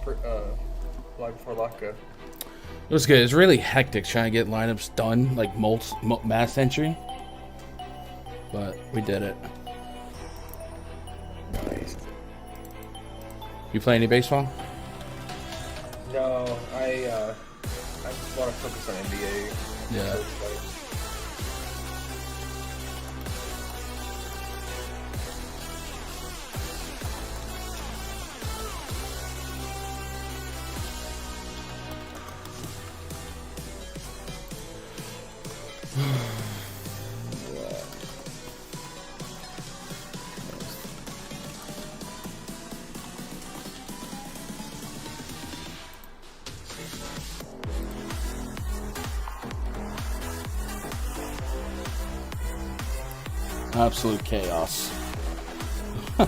live before lock go? It was good. It's really hectic trying to get lineups done, like mass entry. But we did it. Nice. You play any baseball? No, I want to focus on NBA. Yeah. Absolute chaos. For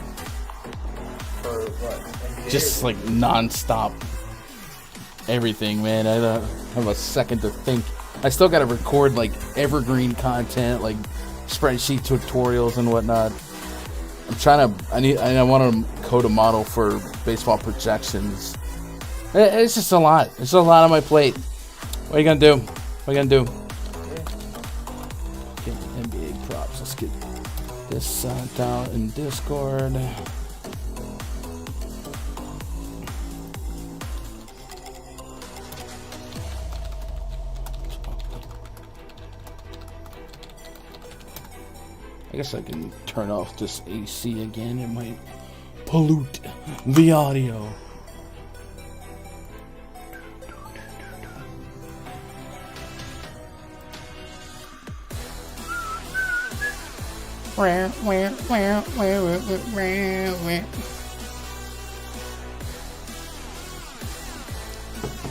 what? NBA Just or- like non-stop everything, man. I don't have a second to think. I still got to record like evergreen content, like spreadsheet tutorials and whatnot. I'm trying to. I want to code a model for baseball projections. It's just a lot. It's a lot on my plate. What are you gonna do? What are you gonna do? Get NBA props. Let's get this sent out in Discord. I guess I can turn off this AC again. It might pollute the audio.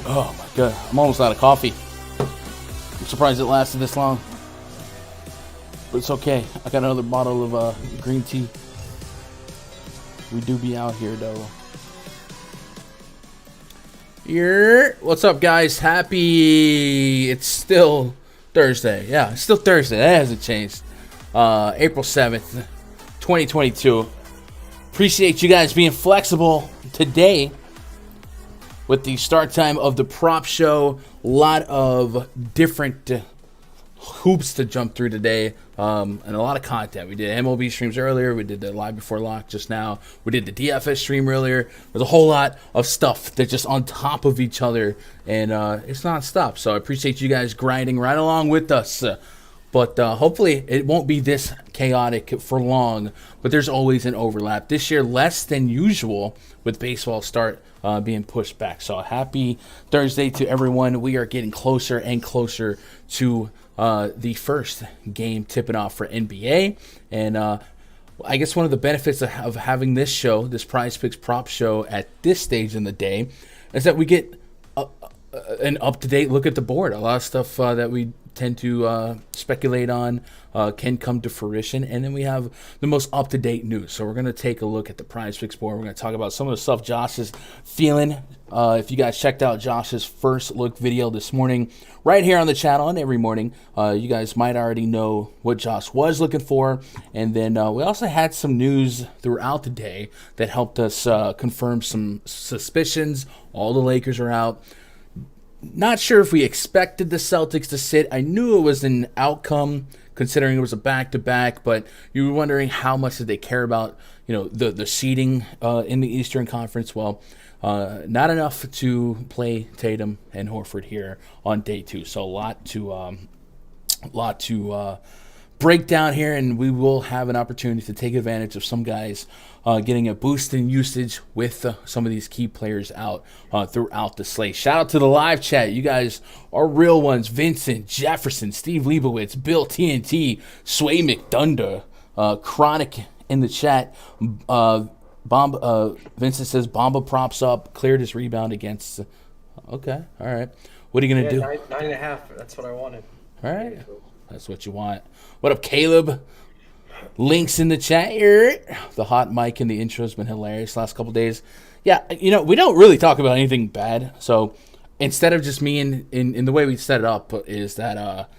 Oh my god, I'm almost out of coffee. I'm surprised it lasted this long. But it's okay. I got another bottle of green tea. We do be out here though. What's up, guys? Happy. It's still Thursday. Yeah, it's still Thursday. That hasn't changed. April 7th, 2022. Appreciate you guys being flexible today with the start time of the prop show. A lot of different hoops to jump through today, and a lot of content. We did MLB streams earlier. We did the live before lock just now. We did the DFS stream earlier. There's a whole lot of stuff that's just on top of each other, and it's non-stop. So I appreciate you guys grinding right along with us. But hopefully it won't be this chaotic for long. But there's always an overlap. This year, less than usual with baseball start being pushed back. So happy Thursday to everyone. We are getting closer and closer to the first game tipping off for NBA. And I guess one of the benefits of having this show, this PrizePicks prop show at this stage in the day, is that we get an up-to-date look at the board. A lot of stuff that we tend to speculate on can come to fruition, and then we have the most up-to-date news. So we're going to take a look at the PrizePicks board. We're going to talk about some of the stuff Josh is feeling. If you guys checked out Josh's first look video this morning, right here on the channel, and every morning, you guys might already know what Josh was looking for. And then we also had some news throughout the day that helped us confirm some suspicions. All the Lakers are out. Not sure if we expected the Celtics to sit. I knew it was an outcome considering it was a back-to-back, but you were wondering how much did they care about, the seeding in the Eastern Conference. Well, not enough to play Tatum and Horford here on day two. So a lot to break down here, and we will have an opportunity to take advantage of some guys getting a boost in usage with some of these key players out throughout the slate. Shout out to the live chat. You guys are real ones. Vincent, Jefferson, Steve Leibowitz, Bill TNT, Sway McDunder, Chronic in the chat. Vincent says Bamba props up, cleared his rebound against. Okay, all right. What are you going to do? 9.5. That's what I wanted. All right. That's what you want. What up, Caleb? Links in the chat here. The hot mic in the intro has been hilarious last couple days. Yeah, we don't really talk about anything bad. So instead of just me in the way we set it up is that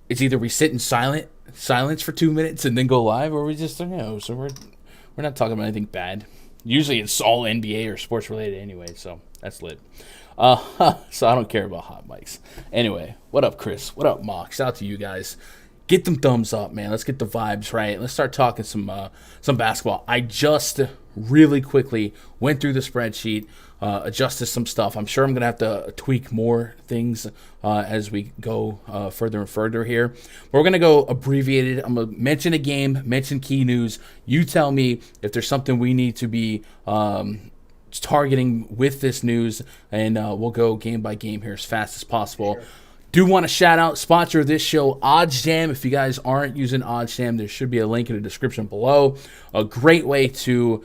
it's either we sit in silence for 2 minutes and then go live, or we just so we're not talking about anything bad. Usually it's all NBA or sports related anyway, so that's lit. So I don't care about hot mics. Anyway, what up, Chris? What up, Mock? Shout out to you guys. Get them thumbs up, man. Let's get the vibes right. Let's start talking some basketball. I just really quickly went through the spreadsheet, adjusted some stuff. I'm sure I'm going to have to tweak more things as we go further and further here. But we're going to go abbreviated. I'm going to mention a game, mention key news. You tell me if there's something we need to be targeting with this news, and we'll go game by game here as fast as possible. Sure. Do want to shout out sponsor of this show, ODDSJAM. If you guys aren't using ODDSJAM, there should be a link in the description below. A great way to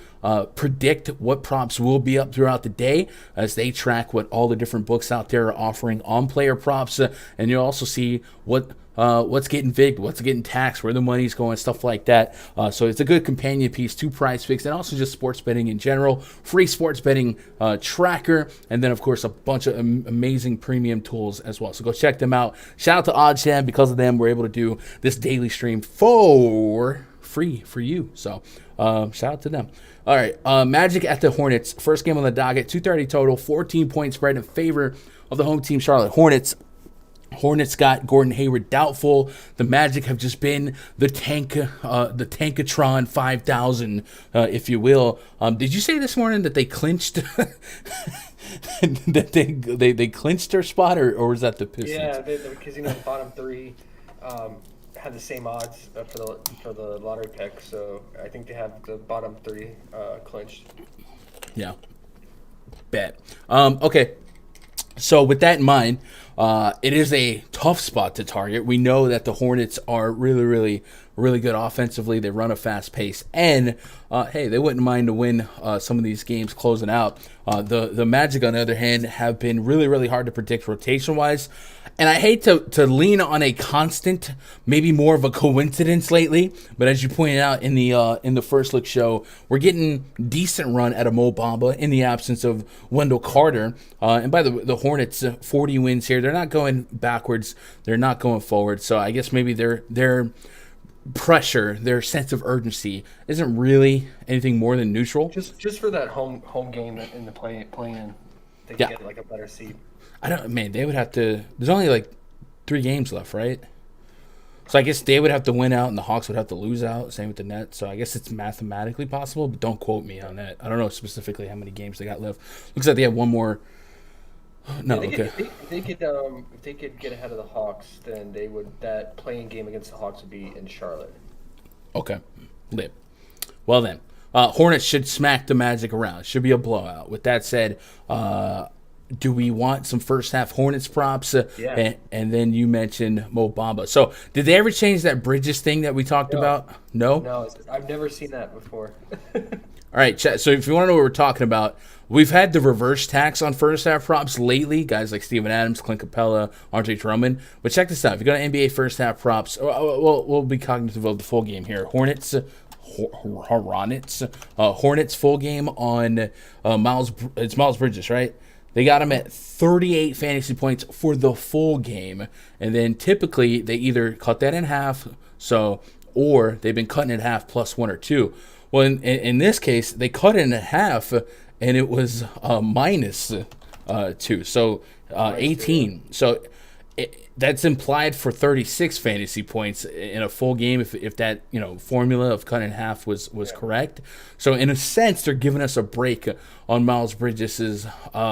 predict what props will be up throughout the day as they track what all the different books out there are offering on player props. And you'll also see what's getting vigged, what's getting taxed, where the money's going, stuff like that. So it's a good companion piece to PrizePicks and also just sports betting in general. Free sports betting tracker, and then, of course, a bunch of amazing premium tools as well. So go check them out. Shout out to ODDSJAM. Because of them, we're able to do this daily stream for free for you. So shout out to them. All right, Magic at the Hornets. First game on the docket, 230 total, 14-point spread in favor of the home team, Charlotte Hornets. Hornets got Gordon Hayward doubtful. The Magic have just been the Tankatron 5000, if you will. Did you say this morning that they clinched that they clinched their spot, or was that the Pistons? Yeah, because the bottom three had the same odds for the lottery pick, so I think they have the bottom three clinched. Yeah, bet. Okay, so with that in mind. It is a tough spot to target. We know that the Hornets are really, really, really good offensively. They run a fast pace, and hey, they wouldn't mind to win some of these games closing out. The Magic, on the other hand, have been really, really hard to predict rotation-wise. And I hate to lean on a constant, maybe more of a coincidence lately, but as you pointed out in the first look show, we're getting decent run at a Mo Bamba in the absence of Wendell Carter. And by the Hornets, 40 wins here. They're not going backwards. They're not going forward. So I guess maybe their pressure, their sense of urgency isn't really anything more than neutral. Just for that home game in the play-in, they can get like a better seed. They would have to. There's only like 3 games left, right? So I guess they would have to win out, and the Hawks would have to lose out. Same with the Nets. So I guess it's mathematically possible, but don't quote me on that. I don't know specifically how many games they got left. Looks like they have one more. No, okay. If they could get ahead of the Hawks, then that playing game against the Hawks would be in Charlotte. Okay, lit. Well then, Hornets should smack the Magic around. It should be a blowout. With that said, do we want some first half Hornets props? Yeah. And then you mentioned Mo Bamba. So did they ever change that Bridges thing that we talked about? No? No, I've never seen that before. All right, chat. So if you want to know what we're talking about, we've had the reverse tax on first half props lately. Guys like Steven Adams, Clint Capella, Andre Drummond. But check this out. If you go to NBA first half props, we'll be cognitive of the full game here. Hornets full game on Miles Bridges, right? They got him at 38 fantasy points for the full game. And then typically they either cut that in half, or they've been cutting it in half plus 1 or 2. Well, in this case, they cut it in half, and it was minus 2, so 18. So that's implied for 36 fantasy points in a full game if that formula of cut in half was correct. So in a sense, they're giving us a break on Miles Bridges'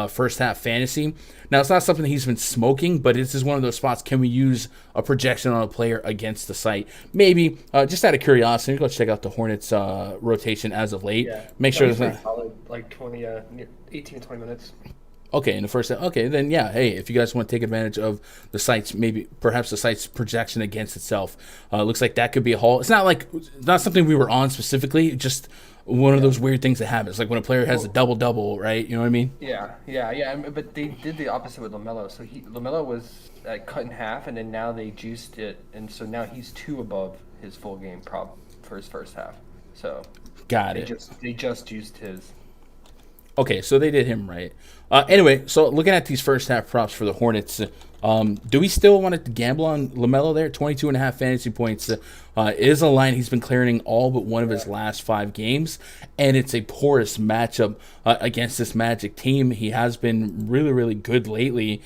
first half fantasy. Now, it's not something he's been smoking, but this is one of those spots. Can we use a projection on a player against the site? Maybe, just out of curiosity, go check out the Hornets rotation as of late. Yeah. Make sure there's not solid, like 18 to 20 minutes. Okay, in the first, okay, then yeah, hey, if you guys want to take advantage of the site's, perhaps the site's projection against itself, looks like that could be a haul. It's not something we were on specifically, just one of those weird things that happens, like when a player has a double-double, right? You know what I mean? Yeah. But they did the opposite with LaMelo. So LaMelo was cut in half, and then now they juiced it, and so now he's 2 above his full game prop for his first half. So got it. They just juiced his. Okay, so they did him right. Anyway, so looking at these first half props for the Hornets, do we still want to gamble on LaMelo there? 22.5 fantasy points is a line he's been clearing all but one of his last 5 games, and it's a porous matchup against this Magic team. He has been really, really good lately.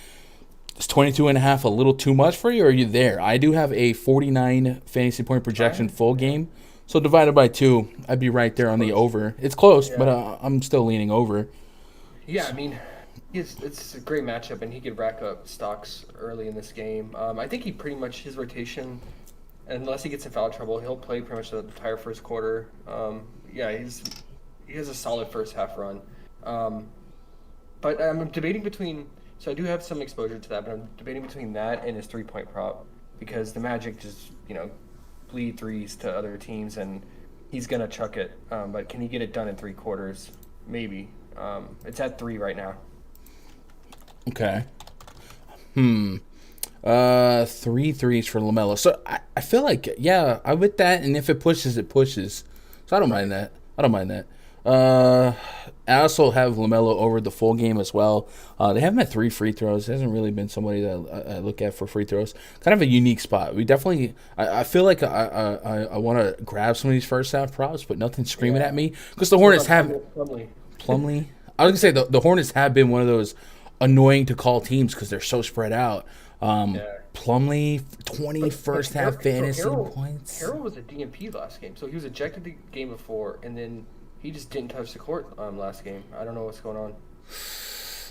Is 22.5 a little too much for you, or are you there? I do have a 49 fantasy point projection full game. So divided by 2, I'd be right there on the over. It's close, but I'm still leaning over. Yeah, I mean, it's a great matchup, and he could rack up stocks early in this game. I think he pretty much, his rotation, unless he gets in foul trouble, he'll play pretty much the entire first quarter. He has a solid first half run. But I'm debating between, so I do have some exposure to that, but I'm debating between that and his 3-point prop, because the Magic just, bleed threes to other teams, and he's gonna chuck it. But can he get it done in 3 quarters? Maybe. It's at 3 right now. Okay. 3 threes for LaMelo. So I feel like, I'm with that, and if it pushes, it pushes. So I don't mind that. I also have LaMelo over the full game as well. They have him at 3 free throws. He hasn't really been somebody that I look at for free throws. Kind of a unique spot. We definitely, I feel like I want to grab some of these first half props, but nothing's screaming at me. Because the Hornets have... Plumlee? I was going to say, the Hornets have been one of those annoying to call teams because they're so spread out. Plumlee, 20 first half fantasy points. Harrell was a DNP last game, so he was ejected the game before, and then he just didn't touch the court last game. I don't know what's going on.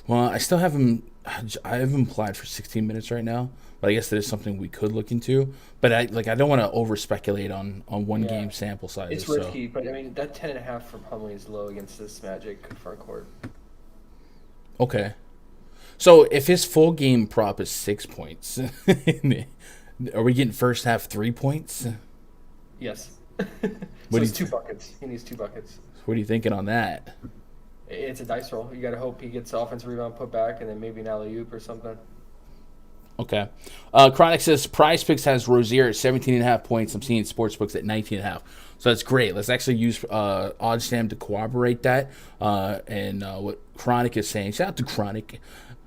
Well, I still have him. I have him applied for 16 minutes right now, but I guess that is something we could look into. But I don't want to over speculate on one game sample size. It's risky, but I mean that 10.5 from Plumlee is low against this Magic front court. Okay, so if his full game prop is 6 points, are we getting first half 3 points? Yes. So it's 2 buckets. He needs 2 buckets. What are you thinking on that? It's a dice roll. You got to hope he gets offensive rebound put back and then maybe an alley-oop or something. Okay. Chronic says PrizePicks has Rozier at 17.5 points. I'm seeing sportsbooks at 19.5. So that's great. Let's actually use ODDSJAM to corroborate that. And what Chronic is saying. Shout out to Chronic.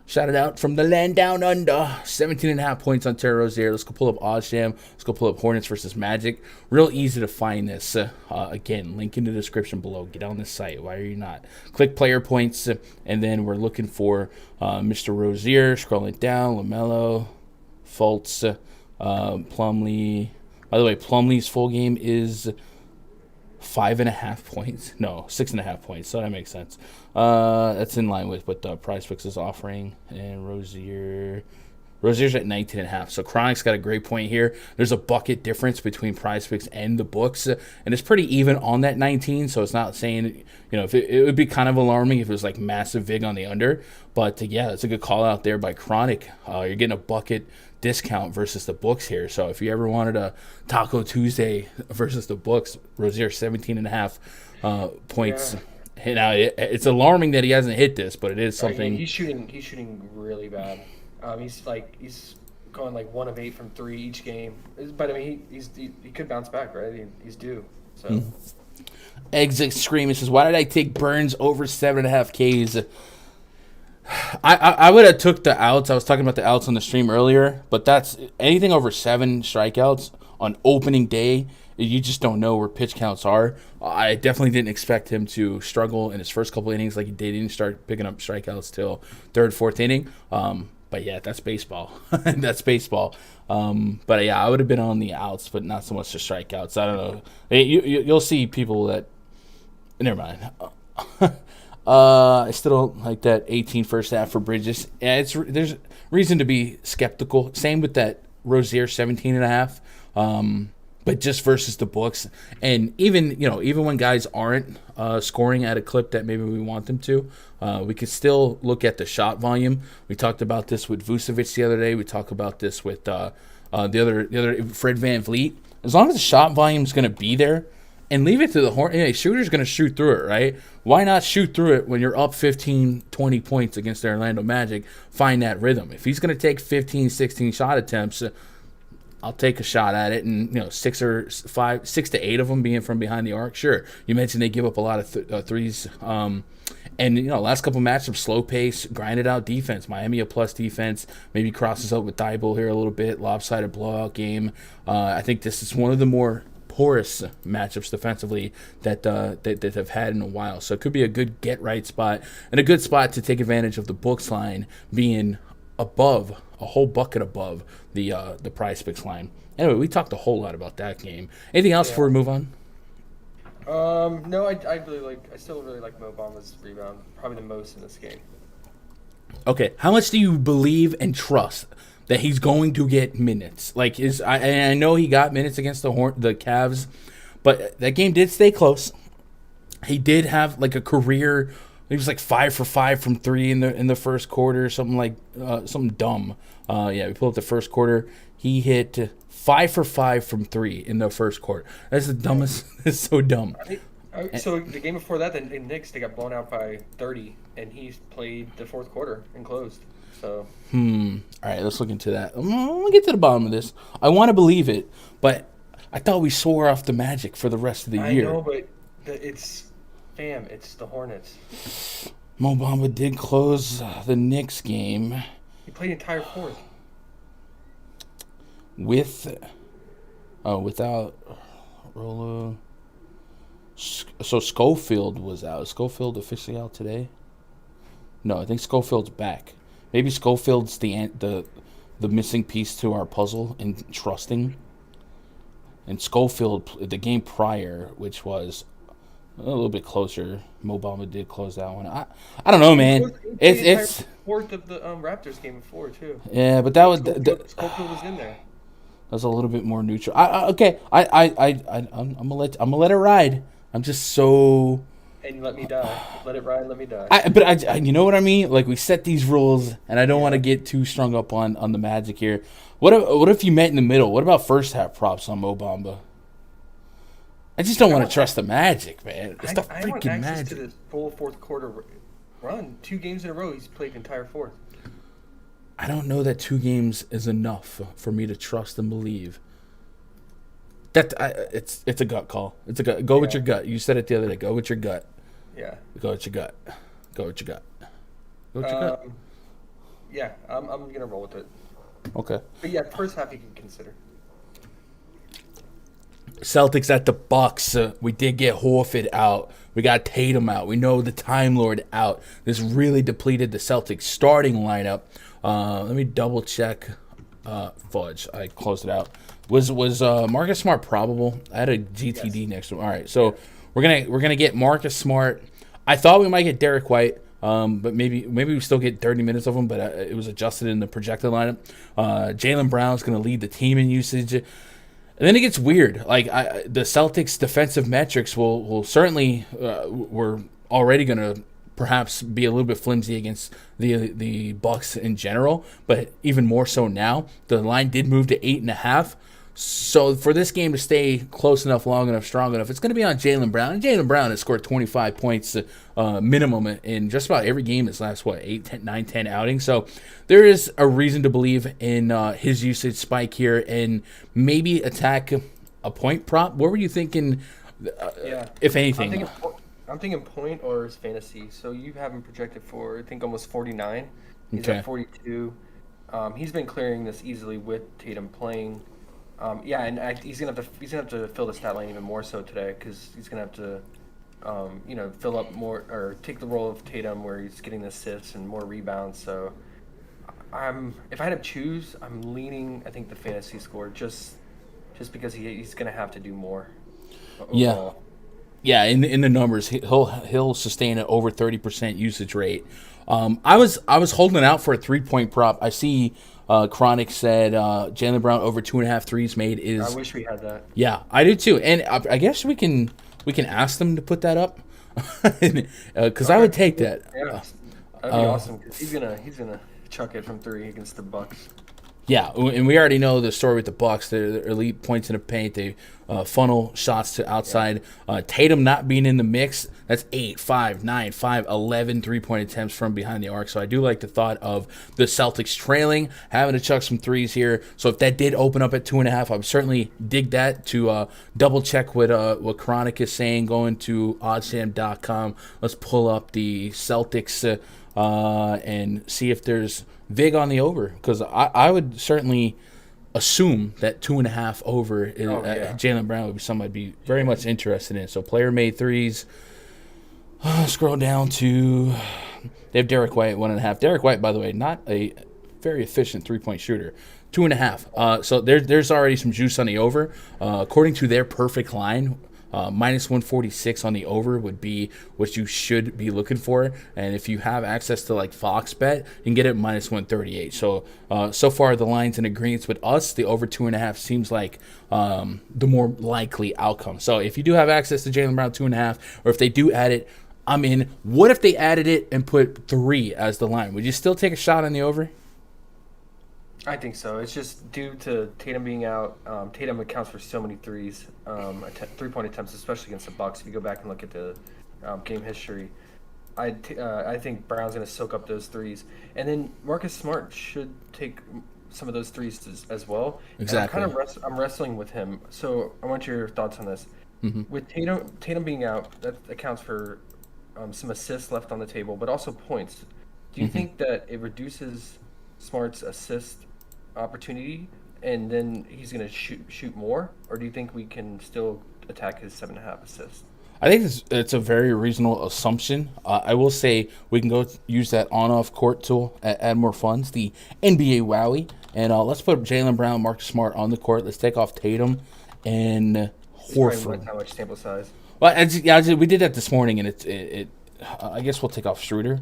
Shout it out from the land down under. 17.5 points on Terry Rozier. Let's go pull up ODDSJAM. Let's go pull up Hornets versus Magic. Real easy to find this. Again, link in the description below. Get on this site. Why are you not? Click player points, and then we're looking for Mr. Rozier. Scrolling down. LaMelo, Fultz, Plumlee. By the way, Plumlee's full game is 5.5 points. No, 6.5 points. So that makes sense. That's in line with what PrizePicks is offering. And Rozier's at 19.5. So Chronic's got a great point here. There's a bucket difference between PrizePicks and the books, and it's pretty even on that 19. So it's not saying, if it would be kind of alarming if it was like massive vig on the under. But yeah, it's a good call out there by Chronic. You're getting a bucket discount versus the books here. So if you ever wanted a Taco Tuesday versus the books, Rozier 17.5 points. Yeah. Now it's alarming that he hasn't hit this, but it is something. He's shooting really bad. He's going like 1 of 8 from 3 each game. But I mean, he could bounce back, right? He's due. So. Exit Scream says, "Why did I take Burns over 7.5 Ks?" I would have took the outs. I was talking about the outs on the stream earlier, but that's anything over 7 strikeouts on opening day. You just don't know where pitch counts are. I definitely didn't expect him to struggle in his first couple innings like he did. He didn't start picking up strikeouts till 3rd, 4th inning. But yeah, that's baseball. That's baseball. But yeah, I would have been on the outs, but not so much the strikeouts. I don't know. You'll see people that. Never mind. I still don't like that 18 first half for Bridges. Yeah, there's reason to be skeptical. Same with that Rozier 17.5. But just versus the books, and even when guys aren't scoring at a clip that maybe we want them to, we could still look at the shot volume. We talked about this with Vucevic the other day. We talked about this with the other Fred VanVleet. As long as the shot volume is going to be there, and leave it to the Hornets. A shooter's going to shoot through it, right? Why not shoot through it when you're up 15, 20 points against the Orlando Magic? Find that rhythm. If he's going to take 15, 16 shot attempts, I'll take a shot at it, and 6 to 8 of them being from behind the arc. Sure, you mentioned they give up a lot of threes, and last couple matchups, slow pace, grinded out defense. Miami a plus defense, maybe crosses up with Thibault here a little bit. Lopsided blowout game. I think this is one of the more porous matchups defensively that they've had in a while. So it could be a good get right spot and a good spot to take advantage of the books line being above, a whole bucket above the PrizePicks line. Anyway, we talked a whole lot about that game. Anything else before we move on? No, I still really like Mo Bamba's rebound, probably the most in this game. Okay, how much do you believe and trust that he's going to get minutes? I know he got minutes against the Cavs, but that game did stay close. He did have like a career. He was like 5 for 5 from 3 in the first quarter, something dumb. We pulled up the first quarter. He hit 5 for 5 from 3 in the first quarter. That's the dumbest. It's so dumb. So the game before that, the Knicks, they got blown out by 30, and he played the fourth quarter and closed. So. All right, let's look into that. I'm gonna get to the bottom of this. I want to believe it, but I thought we swore off the Magic for the rest of the year. I know, but it's the Hornets. Mo Bamba did close the Knicks game. He played the entire fourth. Without Rolo. So Schofield was out. Is Schofield officially out today? No, I think Schofield's back. Maybe Schofield's the missing piece to our puzzle in trusting. And Schofield, the game prior, which was a little bit closer, Mo Bamba did close that one. I don't know, man. It's fourth of the Raptors game before too. Yeah, but that was Schofield was in there. That was a little bit more neutral. I'm gonna let it ride. I'm just so. And you let me die. Let it ride. Let me die. I you know what I mean? Like, we set these rules, and I don't want to get too strung up on the Magic here. What if you met in the middle? What about first half props on Mo Bamba? I just don't want to trust the Magic, man. It's the freaking want access Magic. To this full fourth quarter run. 2 games in a row, he's played the entire fourth. I don't know that 2 games is enough for me to trust and believe. It's a gut call. It's a gut. Go with your gut. You said it the other day. Go with your gut. Yeah. Go with your gut. Go with your gut. Go with your gut. Yeah, I'm gonna roll with it. Okay. But yeah, first half you can consider. Celtics at the Bucks. We did get Horford out. We got Tatum out. We know the Time Lord out. This really depleted the Celtics starting lineup. Let me double check. Fudge. I closed it out. Was Marcus Smart probable? I had a GTD next to him. All right, so we're gonna get Marcus Smart. I thought we might get Derek White, but maybe we still get 30 minutes of him. But it was adjusted in the projected lineup. Jaylen Brown's gonna lead the team in usage. And then it gets weird. Like, the Celtics' defensive metrics will certainly we're already gonna perhaps be a little bit flimsy against the Bucks in general, but even more so now. The line did move to 8.5. So for this game to stay close enough, long enough, strong enough, it's going to be on Jaylen Brown. And Jaylen Brown has scored 25 points minimum in just about every game his last, 8, 10, 9, 10 outings. So there is a reason to believe in his usage spike here and maybe attack a point prop. What were you thinking, if anything? I'm thinking point or his fantasy. So you have him projected for, I think, almost 49. He's at 42. He's been clearing this easily with Tatum playing. He's gonna have to fill the stat line even more so today because he's gonna have to, fill up more or take the role of Tatum where he's getting the assists and more rebounds. So, if I had to choose, I'm leaning. I think the fantasy score just because he's gonna have to do more. Overall. Yeah. In the numbers, he'll sustain an over 30% usage rate. I was holding out for a 3-point prop. I see. Chronic said Jaylen Brown over 2.5 threes made is. I wish we had that. Yeah, I do too, and I guess we can ask them to put that up, because I would take that. Yeah, that'd be awesome. Cause he's gonna chuck it from 3 against the Bucks. Yeah, and we already know the story with the Bucks. They're elite points in the paint. They funnel shots to outside. Tatum not being in the mix, that's 8, 5, 9, 5, 11 3-point attempts from behind the arc. So I do like the thought of the Celtics trailing, having to chuck some threes here. So if that did open up at 2.5, I would certainly dig that to double check what Chronic is saying. Going to ODDSJAM.com. Let's pull up the Celtics and see if there's vig on the over, because I would certainly assume that 2.5 over is, Jaylen Brown would be something I'd be very much interested in. So player made threes. Scroll down to they have Derek White at 1.5. Derek White, by the way, not a very efficient 3-point shooter. 2.5. So there's already some juice on the over. According to their perfect line, minus 146 on the over would be what you should be looking for. And if you have access to like Fox Bet, you can get it minus 138. So so far the line's in agreement with us. The over 2.5 seems like the more likely outcome. So if you do have access to Jaylen Brown 2.5, or if they do add it, I'm in. What if they added it and put 3 as the line? Would you still take a shot on the over? I think so. It's just due to Tatum being out. Tatum accounts for so many threes, 3-point attempts, especially against the Bucks. If you go back and look at the game history, I think Brown's going to soak up those threes, and then Marcus Smart should take some of those threes as well. Exactly. And I'm wrestling with him, so I want your thoughts on this. Mm-hmm. With Tatum being out, that accounts for some assists left on the table, but also points. Do you think that it reduces Smart's assist opportunity, and then he's going to shoot more, or do you think we can still attack his 7.5 assists? I think it's a very reasonable assumption. I will say we can go use that on-off court tool at Add More Funds, the NBA Wowie, and let's put Jaylen Brown, Marcus Smart on the court. Let's take off Tatum and Horford. How much sample size? Well, we did that this morning, and it I guess we'll take off Schroeder.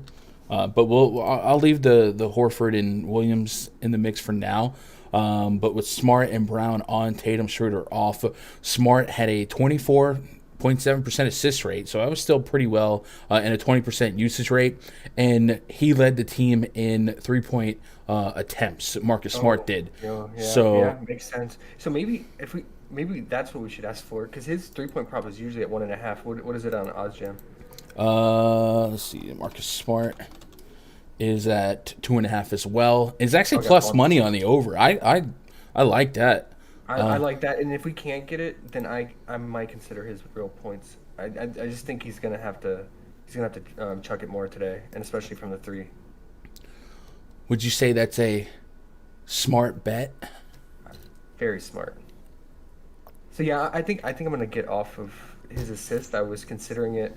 But I'll leave the Horford and Williams in the mix for now. But with Smart and Brown on, Tatum, Schroeder off. Smart had a 24.7% assist rate, so I was still pretty well, and a 20% usage rate. And he led the team in 3-point attempts. Marcus Smart did. Yeah, makes sense. So maybe that's what we should ask for, because his 3-point prop is usually at 1.5. What is it on ODDSJAM? Let's see. Marcus Smart is at 2.5 as well. It's actually plus money on the over. I like that. I like that, and if we can't get it, then I might consider his real points. I just think he's gonna have to chuck it more today, and especially from the 3. Would you say that's a smart bet? Very smart. So yeah, I think I'm gonna get off of his assist. I was considering it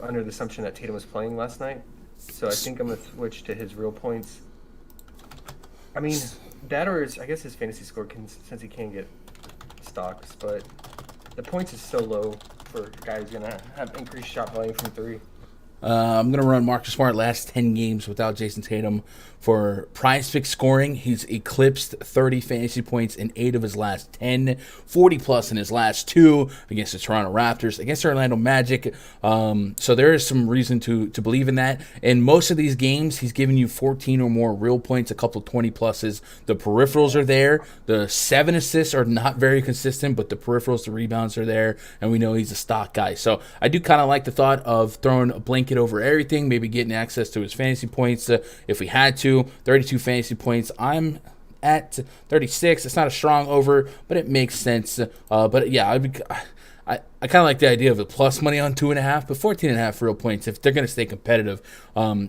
under the assumption that Tatum was playing last night, so I think I'm gonna switch to his real points. I mean, that or I guess his fantasy score since he can get stocks, but the points is so low for a guy who's gonna have increased shot volume from 3. I'm going to run Marcus Smart last 10 games without Jason Tatum for PrizePicks scoring. He's eclipsed 30 fantasy points in 8 of his last 10, 40-plus in his last 2 against the Toronto Raptors, against the Orlando Magic. So there is some reason to believe in that. In most of these games, he's giving you 14 or more real points, a couple 20-pluses. The peripherals are there. The 7 assists are not very consistent, but the peripherals, the rebounds are there, and we know he's a stock guy. So I do kind of like the thought of throwing a blanket over everything, maybe getting access to his fantasy points if we had to. 32 fantasy points. I'm at 36. It's not a strong over, but it makes sense. But yeah, I kind of like the idea of a plus money on 2.5, but 14.5 real points if they're going to stay competitive.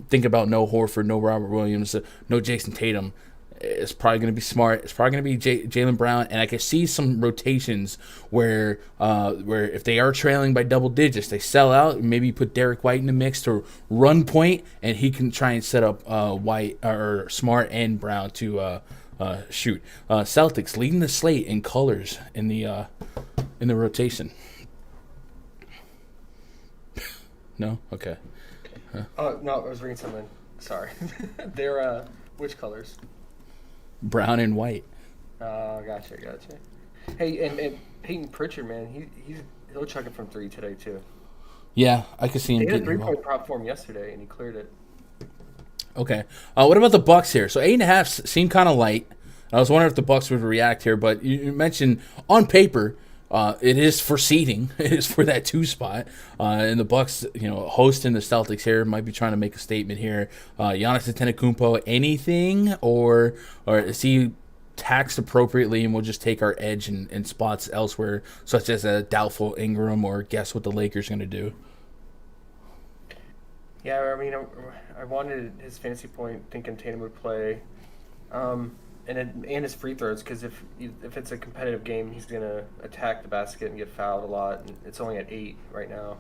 Think about no Horford, no Robert Williams, no Jason Tatum. It's probably going to be Smart. It's probably going to be Jaylen Brown, and I can see some rotations where if they are trailing by double digits, they sell out. Maybe put Derek White in the mix to run point, and he can try and set up White or Smart and Brown to shoot. Celtics leading the slate in colors in the rotation. No, okay. No, I was reading something. Sorry, they're which colors? Brown and white. Oh, gotcha. Hey, and Peyton Pritchard, man, he'll chuck it from 3 today too. Yeah, I could see him. They had a getting 3-point prop for him yesterday, and he cleared it. Okay. What about the Bucks here? So 8.5 seem kind of light. I was wondering if the Bucks would react here, but you mentioned on paper, it is for seeding. It is for that 2 spot, and the Bucks, hosting the Celtics here, might be trying to make a statement here. Giannis Antetokounmpo, anything, or is he taxed appropriately, and we'll just take our edge in spots elsewhere, such as a doubtful Ingram, or guess what the Lakers going to do? Yeah, I mean, I wanted his fantasy point thinking Tatum would play, and his free throws, because if it's a competitive game, he's gonna attack the basket and get fouled a lot. And it's only at 8 right now.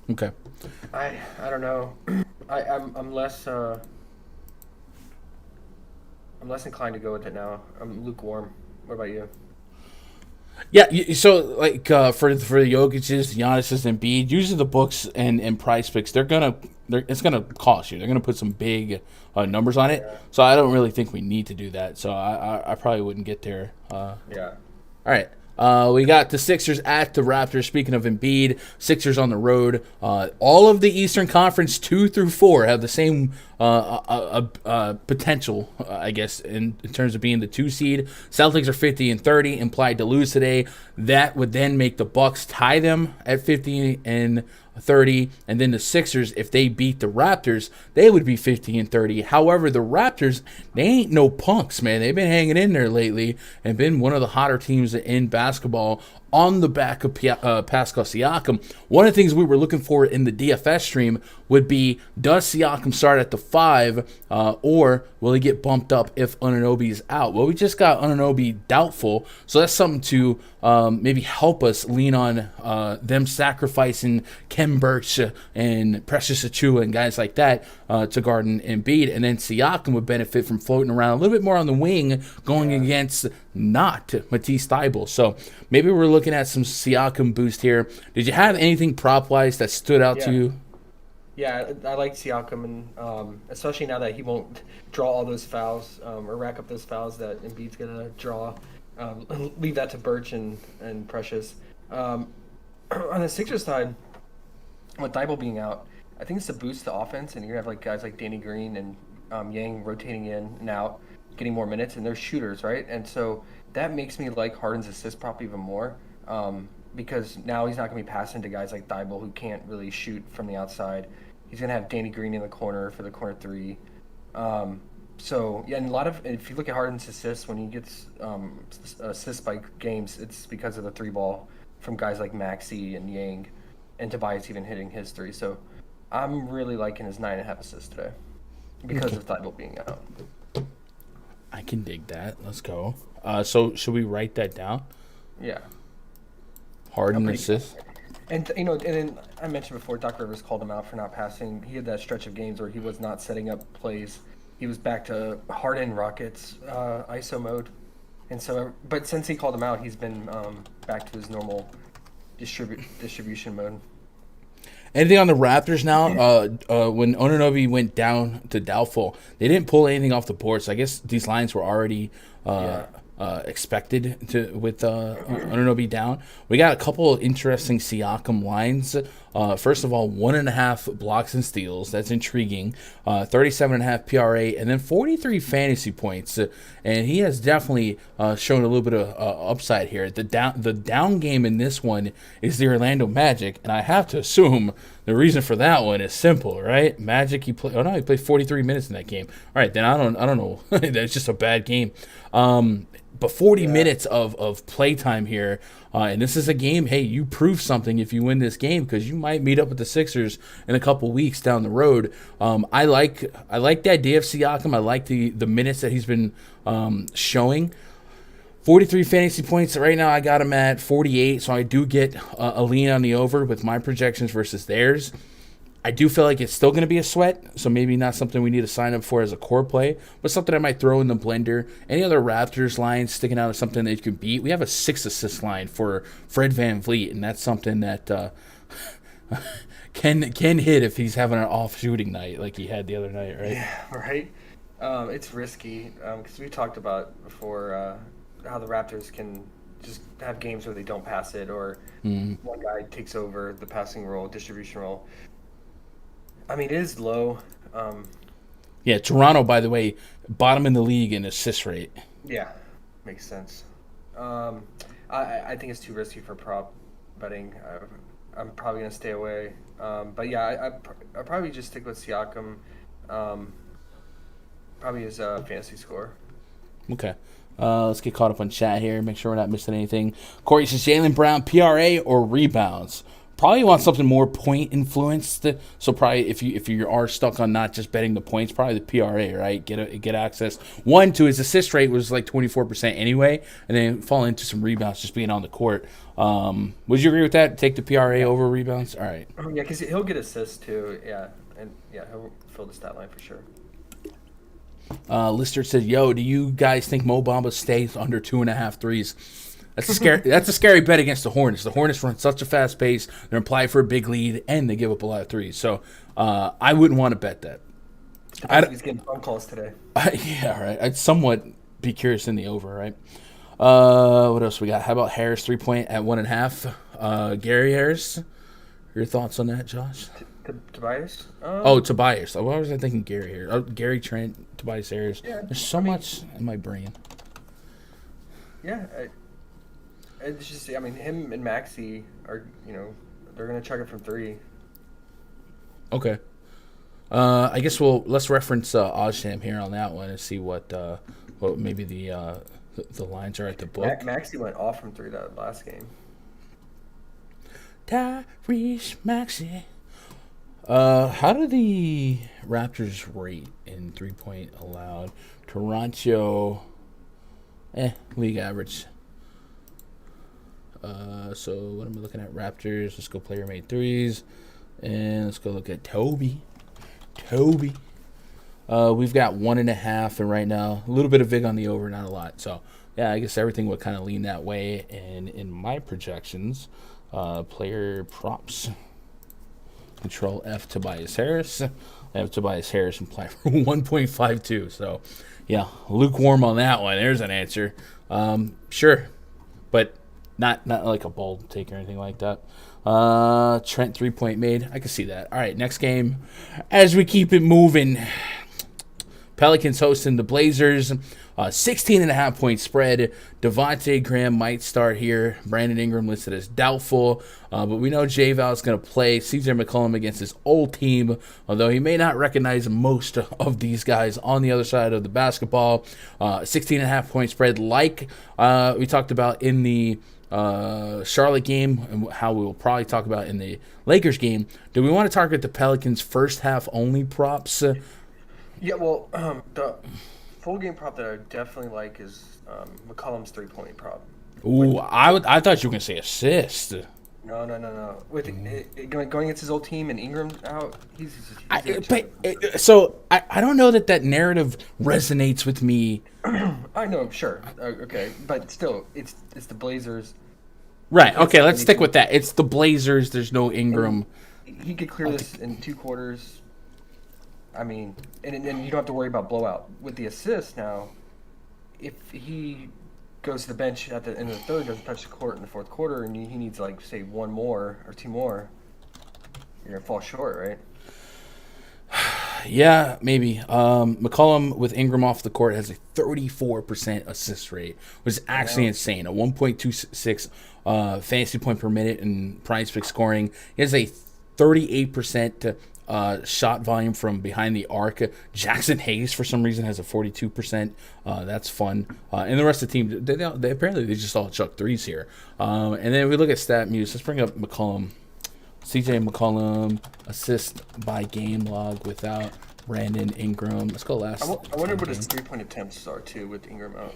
Okay. I don't know. I'm less inclined to go with it now. I'm lukewarm. What about you? Yeah, so like for the Jokic's, Giannis's, and Embiid, using the books and PrizePicks, it's gonna cost you. They're gonna put some big numbers on it. Yeah. So I don't really think we need to do that. So I probably wouldn't get there. Yeah. All right. We got the Sixers at the Raptors. Speaking of Embiid, Sixers on the road. All of the Eastern Conference 2 through 4 have the same potential, I guess, in terms of being the 2 seed. Celtics are 50-30, implied to lose today. That would then make the Bucks tie them at 50-30, and then the Sixers, if they beat the Raptors, they would be 50-30. However, the Raptors, they ain't no punks, man. They've been hanging in there lately and been one of the hotter teams in basketball on the back of Pascal Siakam. One of the things we were looking for in the DFS stream would be, does Siakam start at the 5, or will he get bumped up if Anunoby is out? Well, we just got Anunoby doubtful, so that's something to maybe help us lean on them sacrificing Kem Birch and Precious Achiuwa and guys like that to guard Embiid, and then Siakam would benefit from floating around a little bit more on the wing, going against not Matisse Thybulle. So maybe we're looking at some Siakam boost here. Did you have anything prop-wise that stood out to you? Yeah, I like Siakam, and especially now that he won't draw all those fouls or rack up those fouls that Embiid's going to draw. Leave that to Birch and Precious. On the Sixers side, with Thybulle being out, I think it's to boost the offense, and you're going to have guys like Danny Green and Yang rotating in and out, getting more minutes, and they're shooters, right? And so that makes me like Harden's assist prop even more, because now he's not going to be passing to guys like Thybulle who can't really shoot from the outside. He's going to have Danny Green in the corner for the corner 3. So, yeah, and if you look at Harden's assists, when he gets assists by games, it's because of the 3-ball from guys like Maxey and Yang, and Tobias even hitting his 3. So I'm really liking his 9.5 assists today because of Thybulle being out. I can dig that. Let's go. So should we write that down? Yeah. Harden assist. And and then I mentioned before, Doc Rivers called him out for not passing. He had that stretch of games where he was not setting up plays. He was back to Harden Rockets ISO mode, and so. But since he called him out, he's been back to his normal distribution mode. Anything on the Raptors now? When Anunoby went down to doubtful, they didn't pull anything off the board. So I guess these lines were already expected with Anunoby down. We got a couple of interesting Siakam lines. First of all, 1.5 blocks and steals. That's intriguing. 37.5 PRA, and then 43 fantasy points. And he has definitely shown a little bit of upside here. The down game in this one is the Orlando Magic, and I have to assume the reason for that one is simple, right? Magic, he played 43 minutes in that game. All right, then I don't know. That's just a bad game. But 40 minutes of playtime here, and this is a game, hey, you prove something if you win this game, because you might meet up with the Sixers in a couple weeks down the road. I like the idea of Siakam. I like the minutes that he's been showing. 43 fantasy points. Right now I got him at 48, so I do get a lean on the over with my projections versus theirs. I do feel like it's still going to be a sweat, so maybe not something we need to sign up for as a core play, but something I might throw in the blender. Any other Raptors lines sticking out as something that you can beat? We have a 6-assist line for Fred VanVleet, and that's something that can hit if he's having an off shooting night like he had the other night, right? Yeah, right. It's risky because we talked about before how the Raptors can just have games where they don't pass it, or one guy takes over the passing role, distribution role. I mean, it is low. Yeah, Toronto, by the way, bottom in the league in assist rate. Yeah, makes sense. Um, I think it's too risky for prop betting. I'm probably gonna stay away. But yeah, I probably just stick with Siakam. Um, Probably his fantasy score. Okay. Let's get caught up on chat here. Make sure we're not missing anything. Corey says Jaylen Brown, PRA or rebounds? Probably want something more point influenced. So probably if you are stuck on not just betting the points, probably the PRA, right? Get access. One to his assist rate was like 24% anyway, and then fall into some rebounds just being on the court. Would you agree with that? Take the PRA over rebounds? All right. Yeah, because he'll get assists too. Yeah, and yeah, he'll fill the stat line for sure. Lister said, "Yo, do you guys think Mo Bamba stays under 2.5 threes?" That's a scary. That's a scary bet against the Hornets. The Hornets run such a fast pace; they're implied for a big lead, and they give up a lot of threes. So I wouldn't want to bet that. He's getting phone calls today. Yeah, right. I'd somewhat be curious in the over, right? What else we got? How about Harris 3-point at 1.5? Gary Harris. Your thoughts on that, Josh? Tobias? Tobias. Why was I thinking Gary here? Gary Trent, Tobias Harris. Yeah, There's so much in my brain. Yeah, it's just, I mean, him and Maxey are, they're going to chuck it from 3. Okay. I guess let's reference ODDSJAM here on that one and see what maybe the lines are at the book. Maxey went off from 3 that last game. Tyrese Maxey. How do the Raptors rate in 3-point allowed? Toronto, league average. So what am I looking at? Raptors. Let's go player made threes, and let's go look at Toby. We've got 1.5, and right now a little bit of vig on the over, not a lot. So yeah, I guess everything would kind of lean that way. And in my projections, player props. Control F Tobias Harris. I have Tobias Harris implied for 1.52. So, yeah, lukewarm on that one. There's an answer. Sure, but not like a bold take or anything like that. Trent 3-point made. I can see that. All right, next game. As we keep it moving, Pelicans hosting the Blazers. 16.5-point spread. Devontae Graham might start here. Brandon Ingram listed as doubtful. But we know J-Val is going to play CJ McCollum against his old team, although he may not recognize most of these guys on the other side of the basketball. 16.5-point spread like we talked about in the Charlotte game and how we will probably talk about in the Lakers game. Do we want to target the Pelicans first half only props? Yeah, well, the full game prop that I definitely like is McCollum's 3-point prop. Ooh, I thought you were going to say assist. No. With going against his old team and Ingram out, he's I don't know that narrative resonates with me. I know, sure, okay, but still, it's the Blazers. Right. Okay, let's stick with that. It's the Blazers. There's no Ingram. He could clear this in 2 quarters. I mean, and you don't have to worry about blowout. With the assist now, if he goes to the bench at the end of the third, doesn't touch the court in the fourth quarter, and he needs, like, say, 1 more or 2 more, you're going to fall short, right? Yeah, maybe. McCollum with Ingram off the court has a 34% assist rate, which is actually insane. A 1.26 fantasy point per minute in PrizePicks scoring. He has a 38% shot volume from behind the arc. Jackson Hayes, for some reason, has a 42%. That's fun. And the rest of the team, they apparently they just all chuck threes here. And then if we look at StatMuse, let's bring up McCollum. CJ McCollum, assist by game log without Brandon Ingram. Let's go last. I wonder what his 3-point attempts are, too, with Ingram out.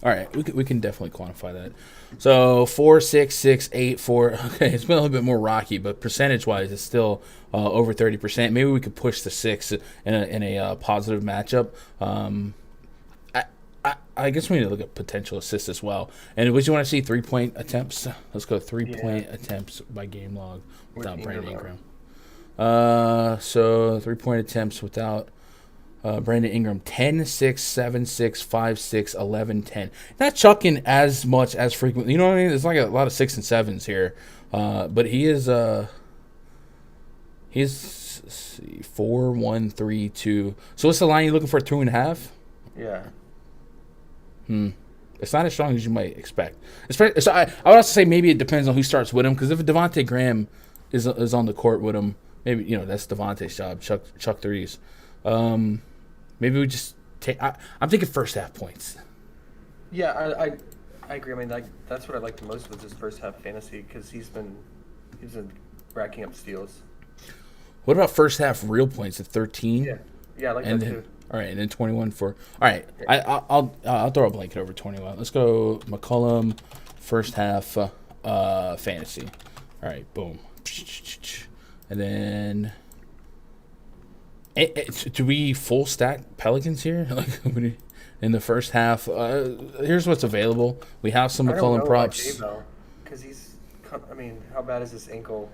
All right, we can definitely quantify that. So 4, 6, 6, 8, 4. Okay, it's been a little bit more rocky, but percentage-wise, it's still over 30%. Maybe we could push the 6 in a positive matchup. I guess we need to look at potential assists as well. And would you want to see 3-point attempts? Let's go 3-point attempts by game log without Brandon Ingram. So 3-point attempts without Brandon Ingram, 10, 6, 7, 6, 5, 6, 11, 10. Not chucking as much as frequently. You know what I mean? There's like a lot of 6 and 7s here. But he is, he's 4, 1, 3, 2. So what's the line you're looking for? 2.5? Yeah. It's not as strong as you might expect. So I would also say maybe it depends on who starts with him, because if Devontae Graham is on the court with him, maybe that's Devontae's job. Chuck threes. Maybe we just take. I'm thinking first half points. Yeah, I agree. I mean, that's what I like the most with his first half fantasy, because he's been racking up steals. What about first half real points at 13? Yeah, I like that too. All right, and then 21 for. All right, I'll throw a blanket over 21. Let's go McCollum, first half fantasy. All right, boom, and then do we full stack Pelicans here? Like in the first half? Here's what's available. We have some McCollum props. Because he's. I mean, how bad is his ankle?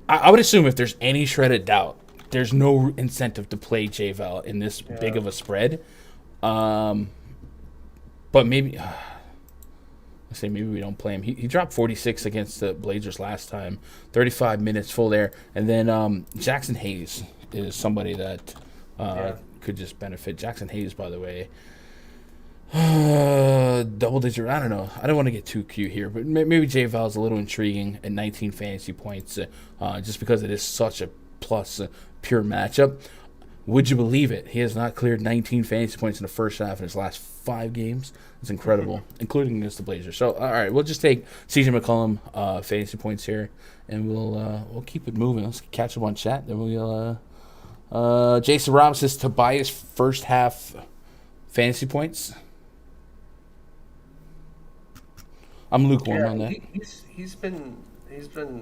I would assume if there's any shred of doubt, there's no incentive to play J-Val in this big of a spread. But maybe, let's say maybe we don't play him. He dropped 46 against the Blazers last time, 35 minutes full there. And then Jackson Hayes is somebody that could just benefit. Jackson Hayes, by the way, double digit. I don't know. I don't want to get too cute here, but maybe J-Val is a little intriguing at 19 fantasy points, just because it is such a plus pure matchup. Would you believe it? He has not cleared 19 fantasy points in the first half in his last 5 games. It's incredible, including against the Blazers. So, all right, we'll just take CJ McCollum fantasy points here, and we'll keep it moving. Let's catch up on chat. Then we'll Jason Robbins says Tobias first half fantasy points. I'm lukewarm on that. He's been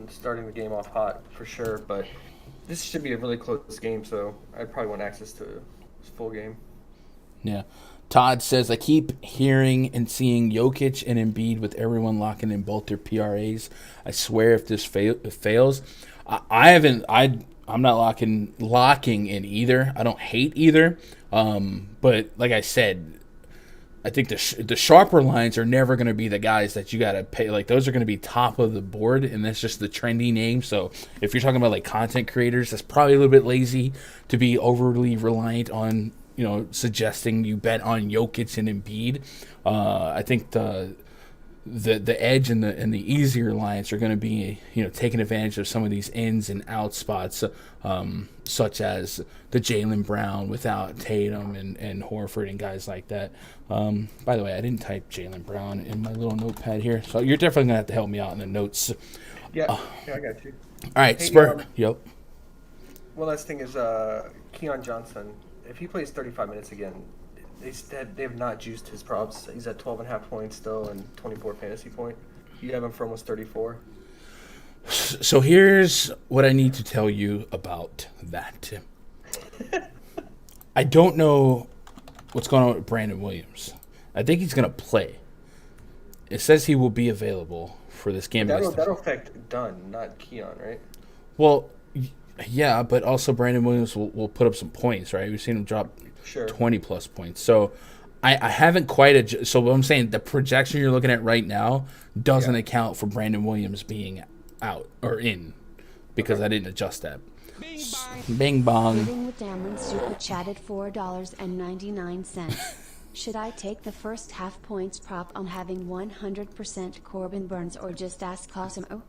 starting the game off hot for sure, but this should be a really close game, so I'd probably want access to his full game. Yeah. Todd says, I keep hearing and seeing Jokic and Embiid with everyone locking in both their PRAs. I swear if this fails, I'm not locking in either. I don't hate either. But like I said, I think the sharper lines are never going to be the guys that you got to pay. Like, those are going to be top of the board, and that's just the trendy name. So if you're talking about like content creators, that's probably a little bit lazy to be overly reliant on, suggesting you bet on Jokic and Embiid. I think the edge and the easier lines are going to be, taking advantage of some of these ins and out spots, such as the Jaylen Brown without Tatum and Horford and guys like that. By the way, I didn't type Jaylen Brown in my little notepad here, so you're definitely going to have to help me out in the notes. Yeah, I got you. All right, Spurs. Yep. One last thing is Keon Johnson. If he plays 35 minutes again, they have not juiced his props. He's at 12.5 points still and 24 fantasy point. You have him for almost 34. So here's what I need to tell you about that. I don't know what's going on with Brandon Williams. I think he's going to play. It says he will be available for this game. That'll affect Dunn, not Keon, right? Well, yeah, but also Brandon Williams will put up some points, right? We've seen him drop 20-plus points. So I haven't quite so what I'm saying, the projection you're looking at right now doesn't account for Brandon Williams being out or in, because I didn't adjust that. Bing bong. Living with Damlin super chatted $4.99. Should I take the first half points prop on having 100% Corbin Burns or just ask Cosimo?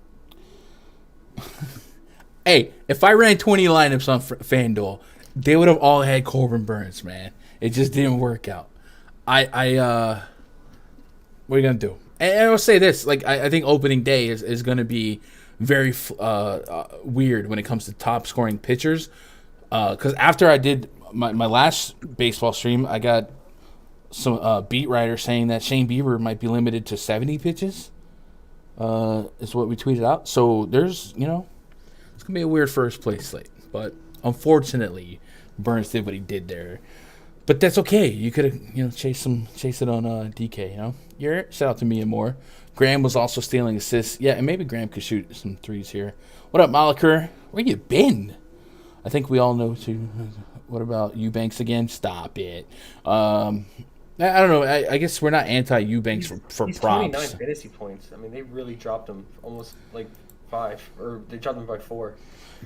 Hey, if I ran 20 lineups on FanDuel, they would have all had Corbin Burns, man. It just didn't work out. What are you going to do? And I'll say this, like, I think opening day is going to be very weird when it comes to top scoring pitchers. Because after I did my last baseball stream, I got some beat writer saying that Shane Bieber might be limited to 70 pitches. Is what we tweeted out. So there's, it's going to be a weird first place slate. But unfortunately, Burns did what he did there. But that's okay. You could have, chase it on DK, Shout out to me and more. Graham was also stealing assists. Yeah, and maybe Graham could shoot some threes here. What up, Moliker? Where you been? I think we all know, too. What about Eubanks again? Stop it. I don't know. I guess we're not anti-Eubanks for he's props. 29 fantasy points. I mean, they really dropped him almost like 5, or they dropped them by 4.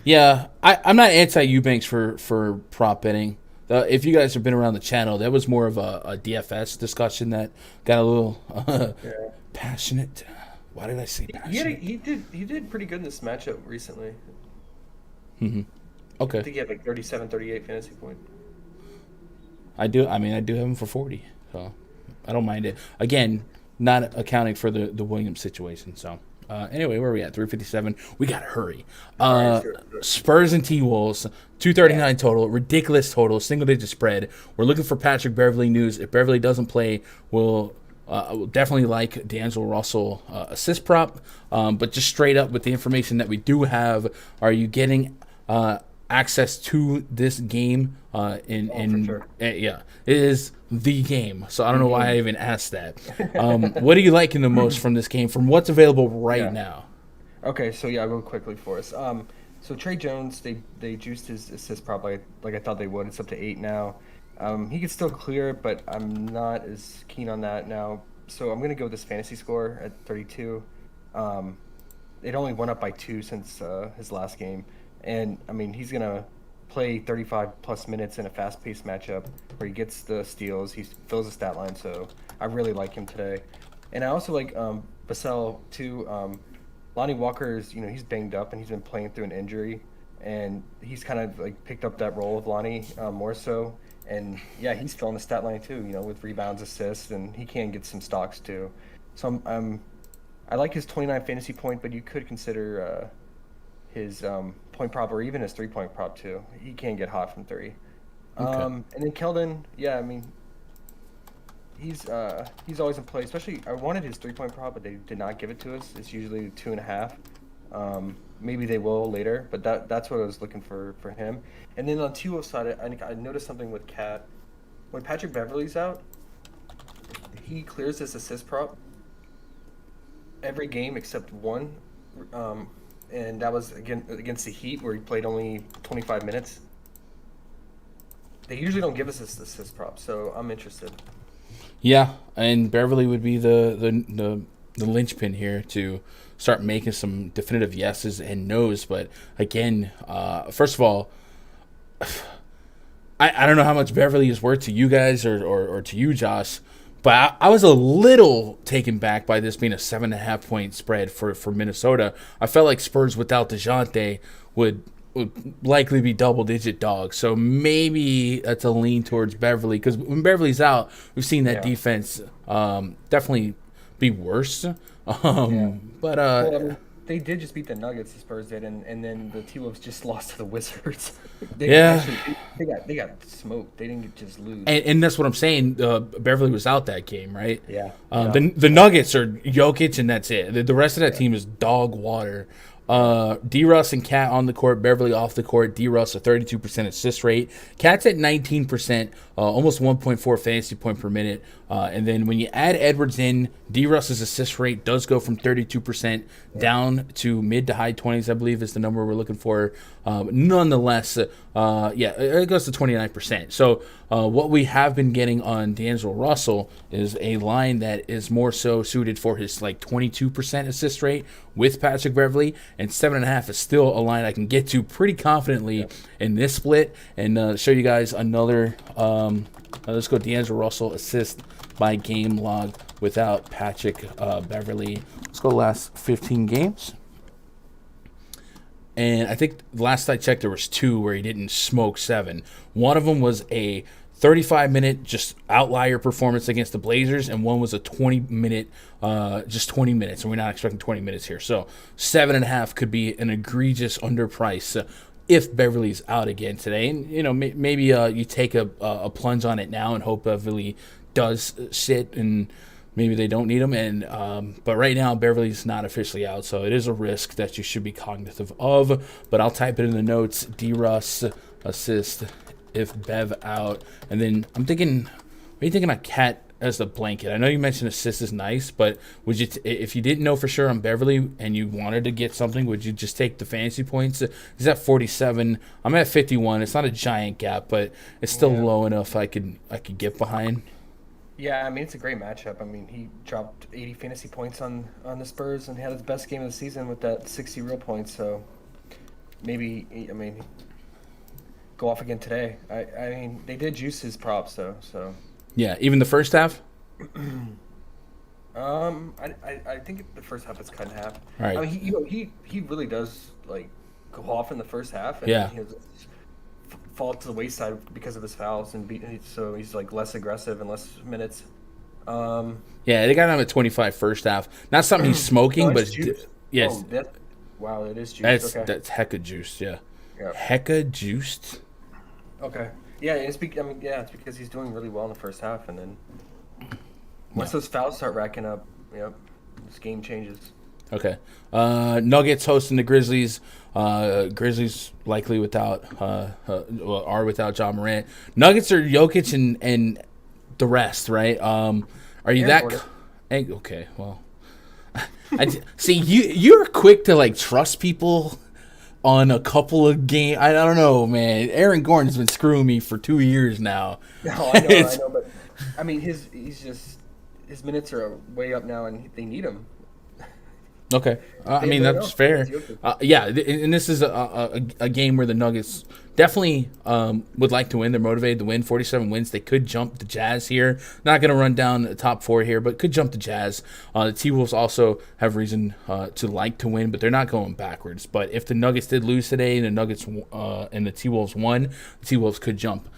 Yeah, I'm not anti-Eubanks for prop betting. If you guys have been around the channel, that was more of a DFS discussion that got a little passionate. Why did I say passionate? He did pretty good in this matchup recently. Mm-hmm. Okay. I think he had like 37, 38 fantasy point. I do have him for 40, so I don't mind it. Again, not accounting for the Williams situation. So anyway, where are we at? 357. We got to hurry. Sure. Spurs and T-Wolves, 239 total, ridiculous total, single-digit spread. We're looking for Patrick Beverley news. If Beverley doesn't play, we'll definitely like D'Angelo Russell assist prop. But just straight up with the information that we do have, are you getting access to this game? For sure. Yeah, it is the game. So I don't know why I even asked that. What are you liking the most from this game, from what's available right now? Okay, so I'll go quickly for us. So Trey Jones, they juiced his assist prop like I thought they would. It's up to 8 now. He could still clear it, but I'm not as keen on that now. So I'm gonna go with this fantasy score at 32. It only went up by 2 since his last game, and I mean he's gonna play 35 plus minutes in a fast-paced matchup where he gets the steals, he fills the stat line. So I really like him today, and I also like Vassell too. Lonnie Walker is, he's banged up and he's been playing through an injury, and he's kind of like picked up that role of Lonnie more so. And yeah, he's filling the stat line too, with rebounds, assists, and he can get some stocks too. So I like his 29 fantasy point, but you could consider his point prop or even his 3-point prop too. He can get hot from 3. Okay. And then Keldon, yeah, I mean, he's always in play. Especially, I wanted his 3-point prop, but they did not give it to us. It's usually 2.5. Maybe they will later, but that's what I was looking for him. And then on T-Wolves side, I noticed something with Cat. When Patrick Beverley's out, he clears this assist prop every game except one, and that was against the Heat where he played only 25 minutes. They usually don't give us this assist prop, so I'm interested. Yeah, and Beverley would be the linchpin here to start making some definitive yeses and nos. But again, first of all, I don't know how much Beverley is worth to you guys or to you, Josh, but I was a little taken back by this being a 7.5 point spread for Minnesota. I felt like Spurs without DeJounte would likely be double-digit dogs. So maybe that's a lean towards Beverley, because when Beverley's out, we've seen that defense definitely be worse. But they did just beat the Nuggets, the Spurs did, and then the T-Wolves just lost to the Wizards. They got smoked. They didn't just lose. And that's what I'm saying. Beverley was out that game, right? Yeah. The Nuggets are Jokic, and that's it. The rest of that team is dog water. D-Russ and Cat on the court, Beverley off the court. D-Russ a 32% assist rate. Cat's at 19%, almost 1.4 fantasy point per minute. And then when you add Edwards in, D-Russ's assist rate does go from 32% down to mid to high 20s, I believe is the number we're looking for. Nonetheless, it goes to 29%. So what we have been getting on D'Angelo Russell is a line that is more so suited for his 22% assist rate with Patrick Beverley, and 7.5 is still a line I can get to pretty confidently in this split. And show you guys another. Let's go D'Angelo Russell assist by game log without Patrick Beverley. Let's go last 15 games. And I think last I checked, there was 2 where he didn't smoke 7. One of them was a 35-minute just outlier performance against the Blazers, and one was a 20-minute, just 20 minutes, and we're not expecting 20 minutes here. So 7.5 could be an egregious underprice if Beverly's out again today. And, maybe you take a plunge on it now and hope Beverly does sit, and maybe they don't need him. And but right now, Beverly's not officially out, so it is a risk that you should be cognitive of. But I'll type it in the notes, D-Russ assist if Bev out. And then I'm thinking, what are you thinking on Cat as the blanket? I know you mentioned assist is nice, but would you, if you didn't know for sure on Beverly and you wanted to get something, would you just take the fantasy points? He's at 47. I'm at 51. It's not a giant gap, but it's still low enough I could get behind. Yeah, I mean it's a great matchup. I mean he dropped 80 fantasy points on the Spurs and had his best game of the season with that 60 real points. So maybe I mean go off again today. I mean they did juice his props though. So Yeah, even the first half. I think the first half is cut in half. All right. I mean he really does like go off in the first half and Yeah. he has fall to the wayside because of his fouls so he's like less aggressive and less minutes. Yeah, they got him at 25 first half. Not something he's smoking, No, but it's juice. yes, Wow, it is juice. that's hecka juiced. Yeah, Yeah. hecka juiced. Okay. Yeah, it's it's because he's doing really well in the first half, and then once those fouls start racking up, this game changes. Okay. Nuggets hosting the Grizzlies. Grizzlies likely are without John Morant. Nuggets are Jokic and the rest, right? Are you Yeah, that? Gordon. Okay, well, see you're quick to like trust people on a couple of games. I don't know, man. Aaron Gordon's been screwing me for 2 years now. No, I know, but I mean his minutes are way up now, and they need him. Okay, I mean really that's don't. fair. It's Jokic. And this is a game where the Nuggets definitely would like to win. They're motivated to win. 47 wins. They could jump the Jazz here. Not going to run down the top four here, but could jump the Jazz. The T-Wolves also have reason to like to win, but they're not going backwards. But if the Nuggets did lose today and the Nuggets and the T-Wolves won, the T-Wolves could jump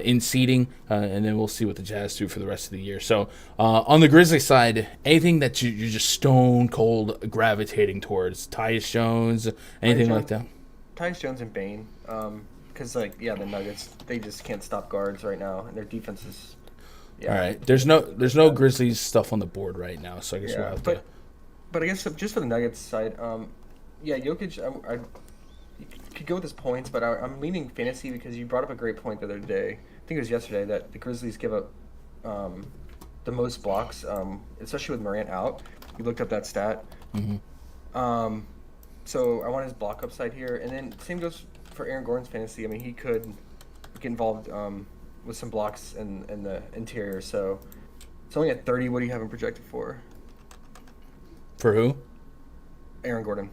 in seeding, and then we'll see what the Jazz do for the rest of the year. So on the Grizzlies side, anything that you're just stone cold gravitating towards, Tyus Jones, anything like that? Tyus Jones and Bane, because the Nuggets, they just can't stop guards right now, and their defense is. Yeah. All right, there's no Grizzlies stuff on the board right now, so I guess we'll have to. But I guess just for the Nuggets side, Jokic, I could go with his points, but I'm leaning fantasy because you brought up a great point the other day. I think it was yesterday that the Grizzlies give up the most blocks, especially with Morant out. You looked up that stat. Mm-hmm. So I want his block upside here, and then same goes for Aaron Gordon's fantasy. I mean, he could get involved with some blocks in the interior. So it's only at 30. What do you have him projected for? For who? Aaron Gordon.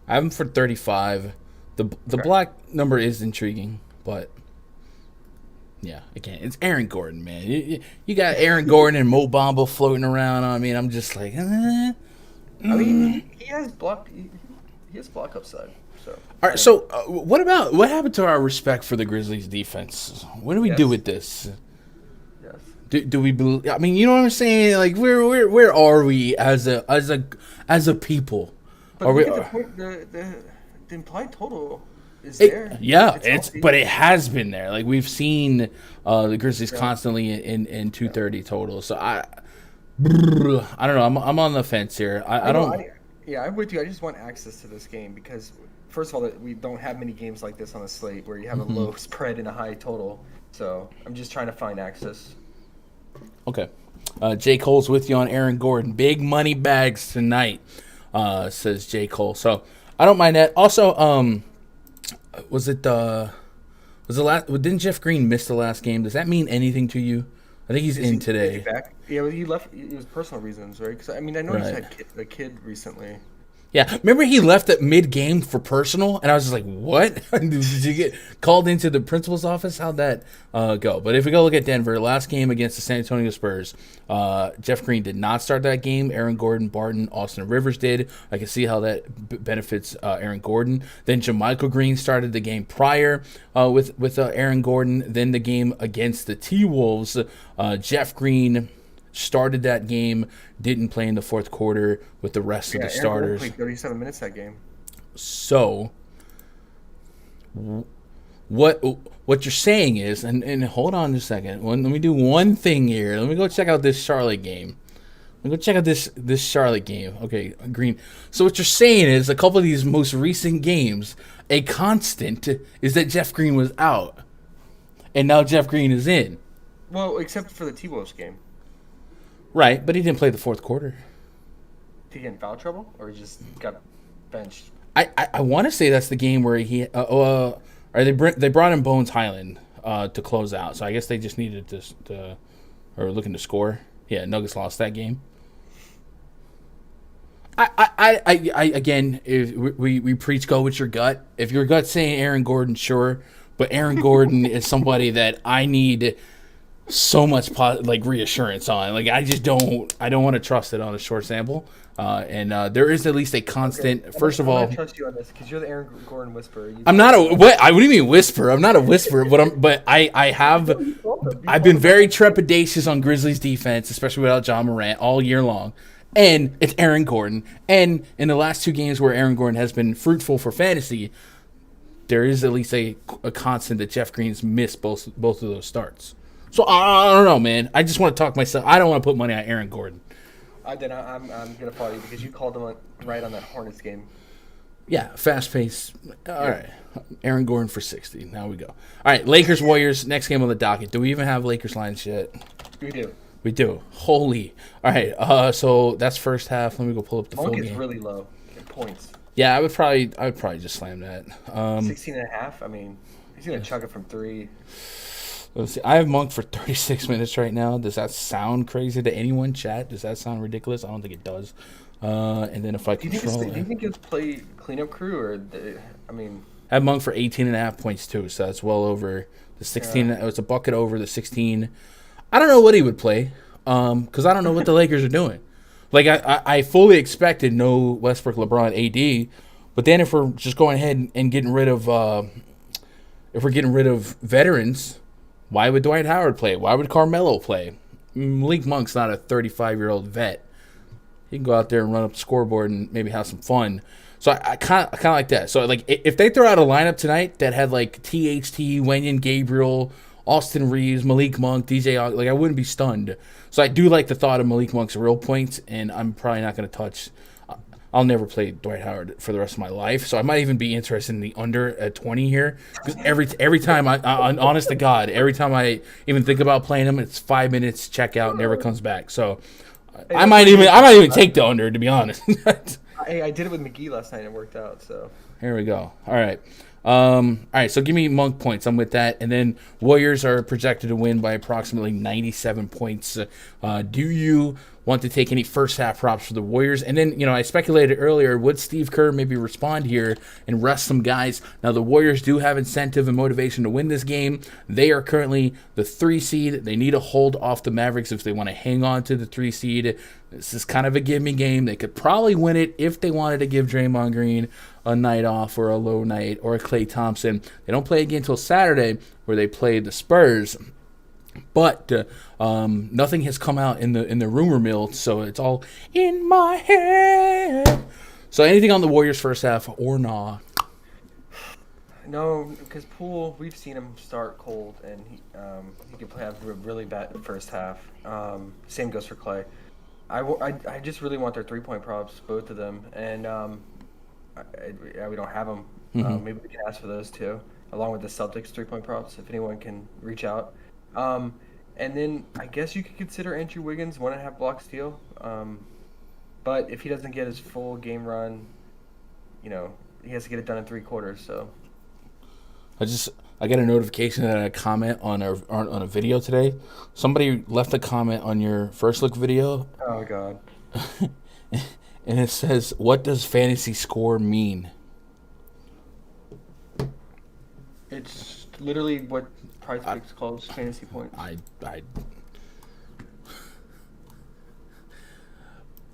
I have him for 35. The block number is intriguing, but yeah, again, it's Aaron Gordon, man. You got Aaron Gordon and Mo Bamba floating around. I mean, I'm just like, I mean, he has block. He has block upside. So. All right. So, what happened to our respect for the Grizzlies defense? What do we do with this? Yes. Do we believe? I mean, you know what I'm saying? Like, where are we as a people? But Are we? look at the point, the implied total is there. But it has been there. Like we've seen the Grizzlies constantly in 230 total. So I don't know. I'm on the fence here. I'm with you. I just want access to this game because first of all, we don't have many games like this on the slate where you have a low spread and a high total. So I'm just trying to find access. Okay. J. Cole's with you on Aaron Gordon. Big money bags tonight, says J. Cole. So I don't mind that. Also, didn't Jeff Green miss the last game? Does that mean anything to you? I think he's in today. Is he back? Yeah, well, he left. It was personal reasons, right? Because I mean, I know he's had a kid recently. Yeah, remember he left at mid-game for personal, and I was just like, "What? Did you get called into the principal's office? How'd that go?" But if we go look at Denver, last game against the San Antonio Spurs, Jeff Green did not start that game. Aaron Gordon, Barton, Austin Rivers did. I can see how that benefits Aaron Gordon. Then JaMychal Green started the game prior with Aaron Gordon. Then the game against the T-Wolves, Jeff Green started that game, didn't play in the fourth quarter with the rest of the starters. Played 37 minutes that game. So, what you're saying is, and hold on a second. Let me do one thing here. Let me go check out this Charlotte game. Let me go check out this Charlotte game. Okay, Green. So what you're saying is a couple of these most recent games, a constant is that Jeff Green was out, and now Jeff Green is in. Well, except for the T-Wolves game. Right, but he didn't play the fourth quarter. Did he get in foul trouble, or he just got benched? I want to say that's the game where he or they brought in Bones Highland to close out. So I guess they just needed to. or looking to score. Yeah, Nuggets lost that game. I again, if we preach go with your gut. If your gut's saying Aaron Gordon, sure, but Aaron Gordon is somebody that I need so much reassurance on. Like I don't want to trust it on a short sample. And there is at least a constant. Okay. First of all, I trust you on this because you're the Aaron Gordon whisperer. I'm not a what? What do you mean whisperer? I'm not a whisperer, but I've been very trepidatious on Grizzlies defense, especially without Ja Morant all year long. And it's Aaron Gordon. And in the last 2 games where Aaron Gordon has been fruitful for fantasy, there is at least a constant that Jeff Green's missed both of those starts. So I don't know, man. I just want to talk myself. I don't want to put money on Aaron Gordon. I'm gonna follow you because you called him right on that Hornets game. Yeah, fast pace. All right, Aaron Gordon for 60. Now we go. All right, Lakers Warriors. Next game on the docket. Do we even have Lakers lines yet? We do. We do. Holy. All right. So that's first half. Let me go pull up the full game. Monk is really low in points. Yeah, I would probably just slam that. 16.5. I mean, he's gonna chuck it from 3. Let's see. I have Monk for 36 minutes right now. Does that sound crazy to anyone? Chat. Does that sound ridiculous? I don't think it does. And then if I control it, do you think he'll play cleanup crew I have Monk for 18.5 points too. So that's well over the 16. Yeah. It's a bucket over the 16. I don't know what he would play, because I don't know what the Lakers are doing. Like I fully expected no Westbrook, LeBron, AD, but then if we're just going ahead and getting rid of, veterans, why would Dwight Howard play? Why would Carmelo play? Malik Monk's not a 35-year-old vet. He can go out there and run up the scoreboard and maybe have some fun. So I kind of like that. So like if they throw out a lineup tonight that had like THT, Wenyen Gabriel, Austin Reeves, Malik Monk, DJ, I wouldn't be stunned. So I do like the thought of Malik Monk's real points, and I'm probably not going to touch. I'll never play Dwight Howard for the rest of my life, so I might even be interested in the under at 20 here. Because every time honest to God, every time I even think about playing him, it's 5 minutes, check out, never comes back. So I might even take the under, to be honest. I did it with McGee last night and it worked out. So here we go. All right. So give me Monk points. I'm with that. And then Warriors are projected to win by approximately 97 points. Do you want to take any first half props for the Warriors? And then, I speculated earlier, would Steve Kerr maybe respond here and rest some guys? Now, the Warriors do have incentive and motivation to win this game. They are currently the 3 seed. They need to hold off the Mavericks if they want to hang on to the 3 seed. This is kind of a give-me game. They could probably win it if they wanted to give Draymond Green a night off or a low night, or a Klay Thompson. They don't play again until Saturday, where they play the Spurs. But nothing has come out in the rumor mill, so it's all in my head. So anything on the Warriors first half or nah? No, because Poole, we've seen him start cold, and he could have a really bad first half. Same goes for Klay. I just really want their 3-point props, both of them, and we don't have them. Mm-hmm. Maybe we can ask for those too, along with the Celtics 3-point props, if anyone can reach out. And then I guess you could consider Andrew Wiggins 1.5 block steal. But if he doesn't get his full game run, he has to get it done in 3 quarters. So I got a notification that I comment on a video today. Somebody left a comment on your first look video. Oh God. And it says, "What does fantasy score mean?" It's literally what PrizePicks calls fantasy points.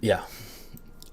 Yeah.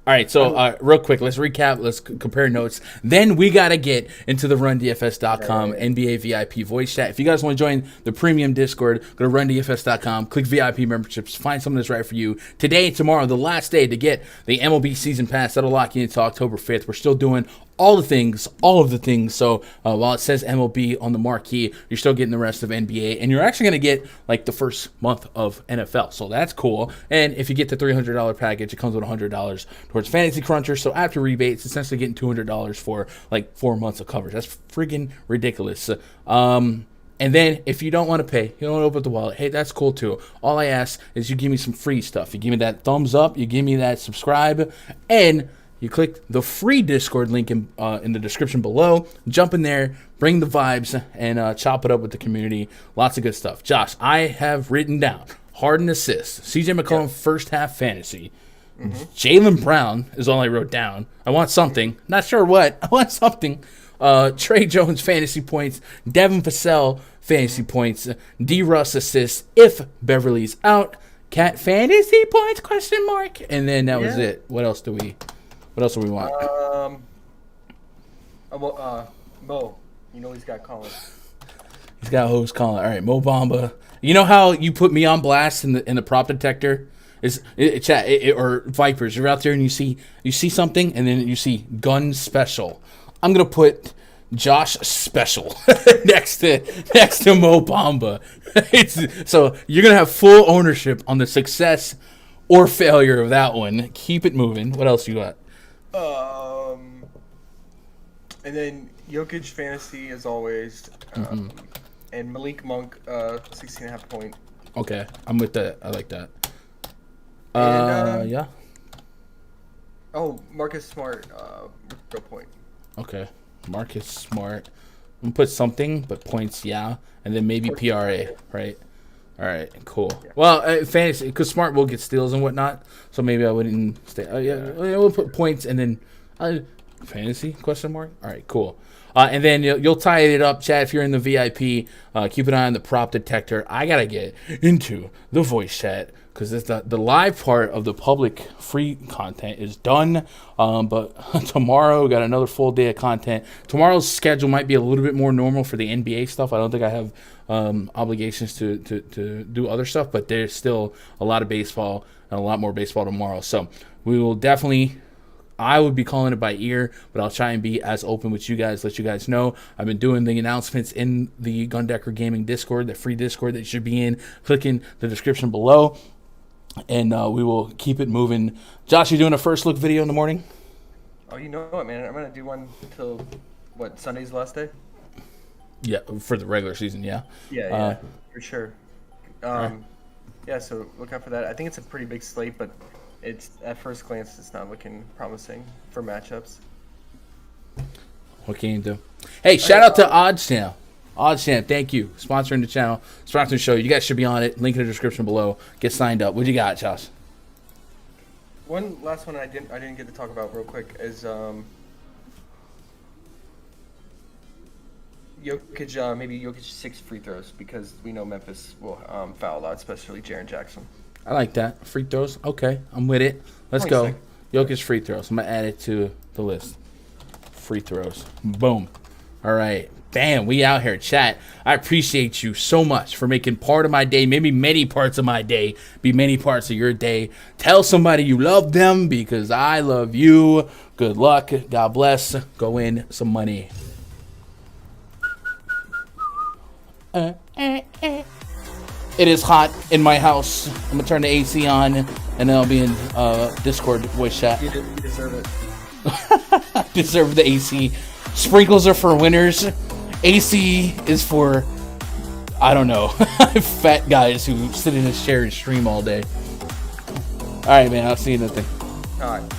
All right, so real quick, let's recap. Let's compare notes. Then we got to get into the RunDFS.com NBA VIP voice chat. If you guys want to join the premium Discord, go to RunDFS.com, click VIP memberships, find something that's right for you. Today, tomorrow, the last day to get the MLB season pass. That'll lock you into October 5th. We're still doing all of the things. So while it says MLB on the marquee, you're still getting the rest of NBA, and you're actually going to get like the first month of NFL. So that's cool. And if you get the $300 package, it comes with $100 towards Fantasy Cruncher. So after rebates, essentially getting $200 for like 4 months of coverage. That's friggin' ridiculous. And then if you don't want to pay, you don't want to open the wallet, hey, that's cool too. All I ask is you give me some free stuff. You give me that thumbs up, you give me that subscribe, and you click the free Discord link in the description below. Jump in there, bring the vibes, and chop it up with the community. Lots of good stuff. Josh, I have written down Harden assists. CJ McCollum first half fantasy. Jaylen Brown is all I wrote down. I want something. Not sure what. I want something. Trey Jones fantasy points. Devin Vassell fantasy points. D. Russ assists if Beverly's out. Cat fantasy points question mark. And then that was it. What else do we want? Mo. You know he's got Colin. He's got host Colin. All right, Mo Bamba. You know how you put me on blast in the prop detector? Or Vipers, you're out there and you see something and then you see gun special. I'm gonna put Josh special next to Mo Bamba. So you're gonna have full ownership on the success or failure of that one. Keep it moving. What else you got? And then Jokic fantasy as always, and Malik Monk 16.5 point. Okay, I'm with that. I like that. Yeah. Oh, Marcus Smart, real point. Okay, Marcus Smart. I'm gonna put something, but points, yeah, and then maybe PRA, right? All right, cool. Yeah. Well, fantasy, because Smart will get steals and whatnot, so maybe I wouldn't stay. We'll put points and then fantasy question mark. All right, cool. And then you'll tie it up, Chad. If you're in the VIP, keep an eye on the prop detector. I gotta get into the voice chat because the live part of the public free content is done. But tomorrow we got another full day of content. Tomorrow's schedule might be a little bit more normal for the NBA stuff. I don't think I have obligations to do other stuff, but there's still a lot of baseball and a lot more baseball tomorrow. So we will definitely. I would be calling it by ear, but I'll try and be as open with you guys, let you guys know. I've been doing the announcements in the Gundecker Gaming Discord, the free Discord that you should be in. Click in the description below, and we will keep it moving. Josh, you doing a first look video in the morning? Oh, you know what, man. I'm going to do one till, Sunday's the last day? Yeah, for the regular season, yeah. Yeah, for sure. Yeah, so look out for that. I think it's a pretty big slate, but it's at first glance, it's not looking promising for matchups. What can you do? Hey, shout out to ODDSJAM. ODDSJAM, thank you. Sponsoring the channel, sponsoring the show. You guys should be on it. Link in the description below. Get signed up. What you got, Josh? One last one I didn't get to talk about real quick is Jokic, maybe Jokic 6 free throws because we know Memphis will foul a lot, especially Jaren Jackson. I like that. Free throws. Okay, I'm with it. Let's go. Jokic free throws. I'm going to add it to the list. Free throws. Boom. All right. Bam. We out here. Chat. I appreciate you so much for making part of my day, maybe many parts of my day, be many parts of your day. Tell somebody you love them because I love you. Good luck. God bless. Go win some money. It is hot in my house. I'm going to turn the AC on, and then I'll be in Discord voice chat. You deserve it. Deserve the AC. Sprinkles are for winners. AC is for, I don't know, fat guys who sit in a chair and stream all day. All right, man. I'll see you in the thing. All right.